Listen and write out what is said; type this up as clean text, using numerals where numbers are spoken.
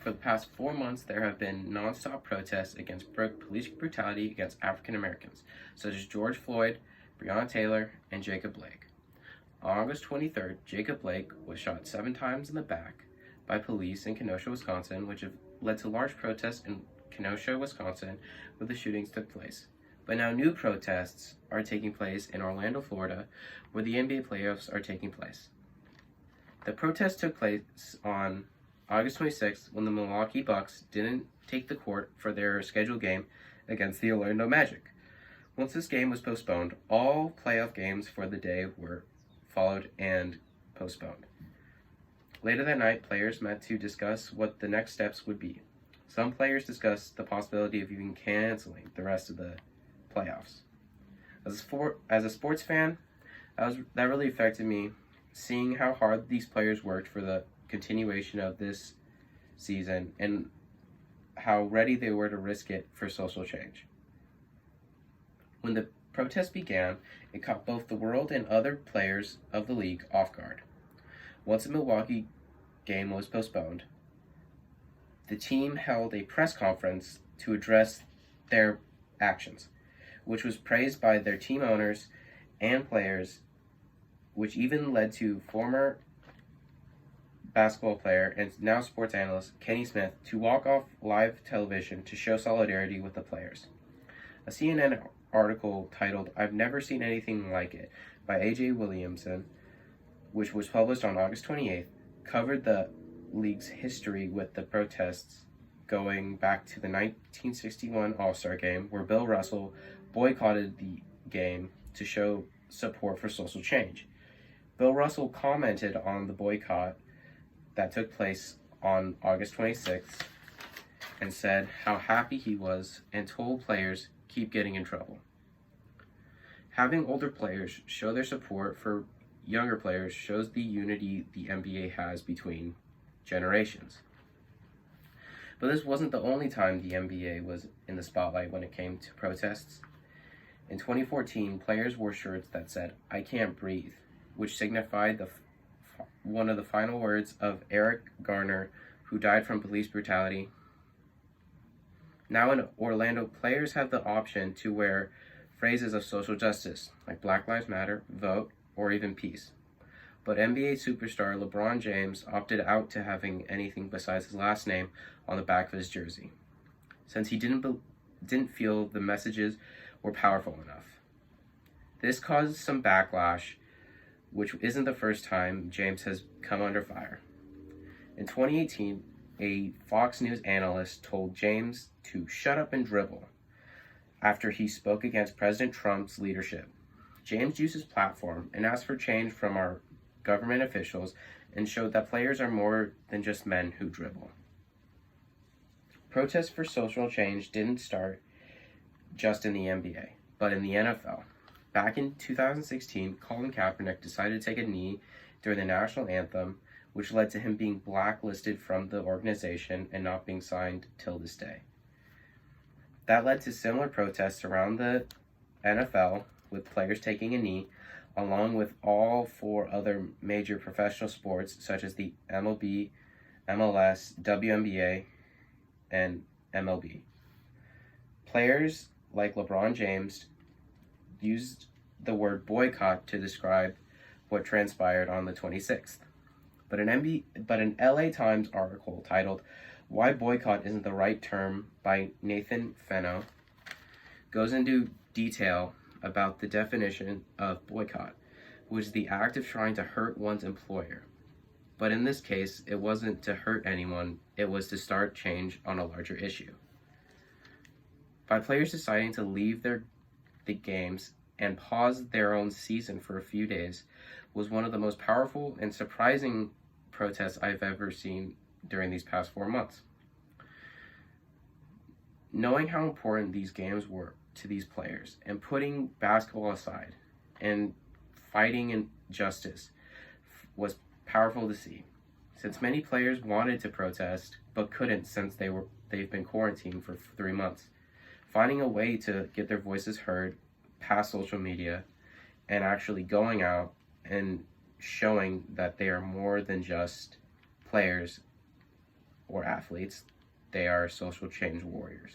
For the past 4 months, there have been nonstop protests against police brutality against African Americans, such as George Floyd, Breonna Taylor, and Jacob Blake. On August 23rd, Jacob Blake was shot 7 times in the back by police in Kenosha, Wisconsin, which have led to large protests in Kenosha, Wisconsin, where the shootings took place. But now new protests are taking place in Orlando, Florida, where the NBA playoffs are taking place. The protest took place on August 26th when the Milwaukee Bucks didn't take the court for their scheduled game against the Orlando Magic. Once this game was postponed, all playoff games for the day were followed and postponed. Later that night, players met to discuss what the next steps would be. Some players discussed the possibility of even canceling the rest of the playoffs. As a sports fan, that really affected me, seeing how hard these players worked for the continuation of this season and how ready they were to risk it for social change. When the protest began, it caught both the world and other players of the league off guard. Once the Milwaukee game was postponed, the team held a press conference to address their actions, which was praised by their team owners and players, which even led to former basketball player and now sports analyst Kenny Smith to walk off live television to show solidarity with the players. A CNN article titled "I've Never Seen Anything Like It" by A.J. Williamson, which was published on August 28th, covered the league's history with the protests going back to the 1961 All-Star Game, where Bill Russell boycotted the game to show support for social change. Bill Russell commented on the boycott that took place on August 26th and said how happy he was and told players keep getting in trouble. Having older players show their support for younger players shows the unity the NBA has between generations. But this wasn't the only time the NBA was in the spotlight when it came to protests. In 2014, players wore shirts that said, "I can't breathe," which signified one of the final words of Eric Garner, who died from police brutality. Now in Orlando, players have the option to wear phrases of social justice, like Black Lives Matter, vote, or even peace. But NBA superstar LeBron James opted out to having anything besides his last name on the back of his jersey, since he didn't feel the messages were powerful enough. This caused some backlash, which isn't the first time James has come under fire. In 2018, a Fox News analyst told James to shut up and dribble after he spoke against President Trump's leadership. James used his platform and asked for change from our government officials and showed that players are more than just men who dribble. Protests for social change didn't start just in the NBA, but in the NFL. Back in 2016, Colin Kaepernick decided to take a knee during the national anthem, which led to him being blacklisted from the organization and not being signed till this day. That led to similar protests around the NFL, with players taking a knee, along with all 4 other major professional sports such as the MLB, MLS, WNBA, and MLB. Players like LeBron James used the word boycott to describe what transpired on the 26th. But an LA Times article titled "Why Boycott Isn't the Right Term" by Nathan Fenno goes into detail about the definition of boycott, which is the act of trying to hurt one's employer. But in this case, it wasn't to hurt anyone, it was to start change on a larger issue. By players deciding to leave the games and pause their own season for a few days was one of the most powerful and surprising protests I've ever seen during these past 4 months. Knowing how important these games were to these players and putting basketball aside and fighting injustice was powerful to see, since many players wanted to protest but couldn't since they've been quarantined for 3 months. Finding a way to get their voices heard past social media and actually going out and showing that they are more than just players or athletes. They are social change warriors.